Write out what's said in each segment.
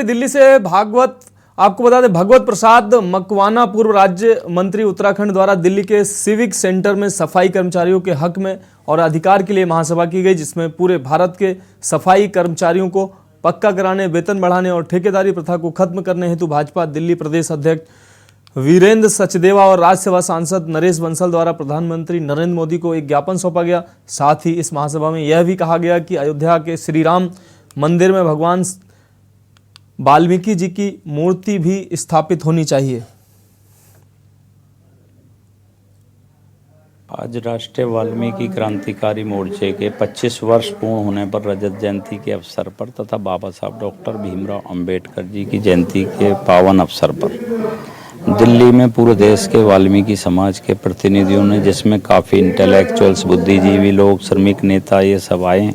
दिल्ली से भागवत, आपको बता दें भगवत प्रसाद मकवाना पूर्व राज्य मंत्री उत्तराखंड द्वारा दिल्ली के सिविक सेंटर में सफाई कर्मचारियों के हक में और अधिकार के लिए महासभा की गई, जिसमें पूरे भारत के सफाई कर्मचारियों को पक्का कराने, वेतन बढ़ाने और ठेकेदारी प्रथा को खत्म करने हेतु भाजपा दिल्ली प्रदेश अध्यक्ष वीरेंद्र सचदेवा और राज्यसभा सांसद नरेश बंसल द्वारा प्रधानमंत्री नरेंद्र मोदी को एक ज्ञापन सौंपा गया। साथ ही इस महासभा में यह भी कहा गया कि अयोध्या के श्री राम मंदिर में भगवान वाल्मीकि जी की मूर्ति भी स्थापित होनी चाहिए। आज राष्ट्रीय वाल्मीकि क्रांतिकारी मोर्चे के 25 वर्ष पूर्ण होने पर रजत जयंती के अवसर पर तथा बाबा साहब डॉक्टर भीमराव अंबेडकर जी की जयंती के पावन अवसर पर दिल्ली में पूरे देश के वाल्मीकि समाज के प्रतिनिधियों ने, जिसमें काफ़ी इंटेलेक्चुअल्स, बुद्धिजीवी लोग, श्रमिक नेता, ये सब आए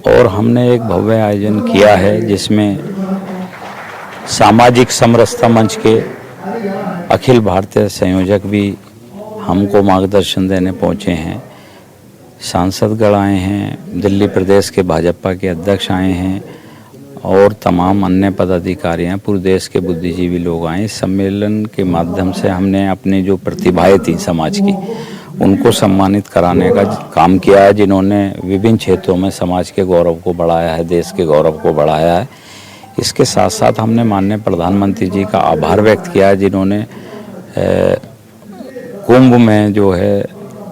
और हमने एक भव्य आयोजन किया है, जिसमें सामाजिक समरसता मंच के अखिल भारतीय संयोजक भी हमको मार्गदर्शन देने पहुंचे हैं। सांसदगण आए हैं, दिल्ली प्रदेश के भाजपा के अध्यक्ष आए हैं और तमाम अन्य पदाधिकारी हैं, पूरे देश के बुद्धिजीवी लोग आए। इस सम्मेलन के माध्यम से हमने अपनी जो प्रतिभाएं थी समाज की, उनको सम्मानित कराने का काम किया है, जिन्होंने विभिन्न क्षेत्रों में समाज के गौरव को बढ़ाया है, देश के गौरव को बढ़ाया है। इसके साथ साथ हमने माननीय प्रधानमंत्री जी का आभार व्यक्त किया है, जिन्होंने कुंभ में जो है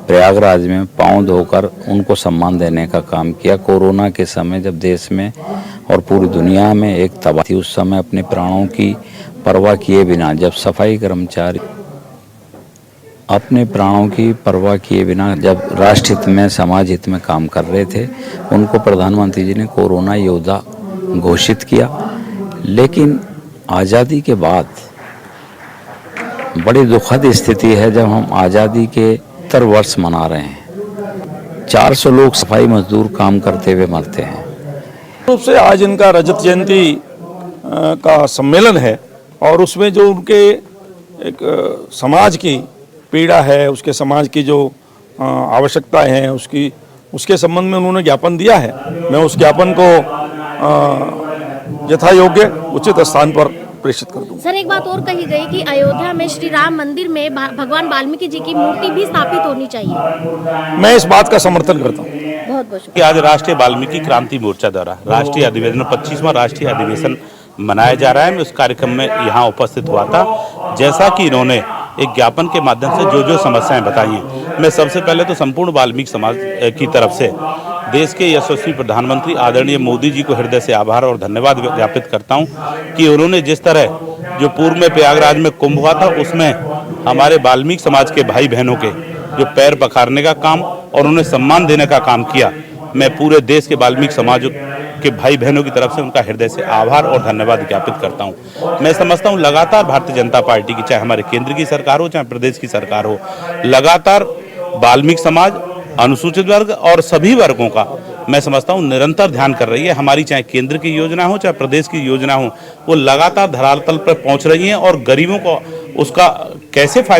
प्रयागराज में पांव धोकर उनको सम्मान देने का काम किया। कोरोना के समय जब देश में और पूरी दुनिया में एक तबाही थी, उस समय अपने प्राणों की परवाह किए बिना जब सफाई कर्मचारी अपने प्राणों की परवाह किए बिना जब राष्ट्र हित में, समाज हित में काम कर रहे थे, उनको प्रधानमंत्री जी ने कोरोना योद्धा घोषित किया। लेकिन आज़ादी के बाद बड़ी दुखद स्थिति है, जब हम आज़ादी के 70 वर्ष मना रहे हैं, 400 लोग सफाई मजदूर काम करते हुए मरते हैं। रूप से आज इनका रजत जयंती का सम्मेलन है और उसमें जो उनके एक समाज की पीड़ा है, उसके समाज की जो आवश्यकताएं हैं, उसके संबंध में उन्होंने ज्ञापन दिया है। मैं उस ज्ञापन को यथा योग्य उचित स्थान पर प्रेषित कर दूंगा। सर, एक बात और कही गई कि अयोध्या में श्री राम मंदिर में भगवान वाल्मीकि जी की मूर्ति भी स्थापित होनी चाहिए। मैं इस बात का समर्थन करता हूँ। बहुत बहुत शुक्रिया। आज राष्ट्रीय वाल्मीकि क्रांति मोर्चा द्वारा राष्ट्रीय अधिवेशन 25वां राष्ट्रीय अधिवेशन मनाया जा रहा है। मैं उस कार्यक्रम में यहाँ उपस्थित हुआ था। जैसा कि इन्होंने एक ज्ञापन के माध्यम से जो जो समस्याएं बताई हैं, मैं सबसे पहले तो संपूर्ण वाल्मीकि समाज की तरफ से देश के यशस्वी प्रधानमंत्री आदरणीय मोदी जी को हृदय से आभार और धन्यवाद ज्ञापित करता हूं कि उन्होंने जिस तरह जो पूर्व में प्रयागराज में कुंभ हुआ था, उसमें हमारे वाल्मीकि समाज के भाई बहनों के जो पैर पखारने का काम और उन्हें सम्मान देने का काम किया, मैं पूरे देश के वाल्मीकि समाज के भाई बहनों की तरफ से उनका हृदय से आभार और धन्यवाद ज्ञापित करता हूं। मैं समझता हूं लगातार भारतीय जनता पार्टी की, चाहे हमारे केंद्र की सरकार हो, चाहे प्रदेश की सरकार हो, लगातार वाल्मीकि समाज, अनुसूचित वर्ग और सभी वर्गों का मैं समझता हूं निरंतर ध्यान कर रही है। हमारी चाहे केंद्र की योजना हो, चाहे प्रदेश की योजना हो, वो लगातार धरातल पर पहुंच रही हैं और गरीबों को उसका कैसे फायदा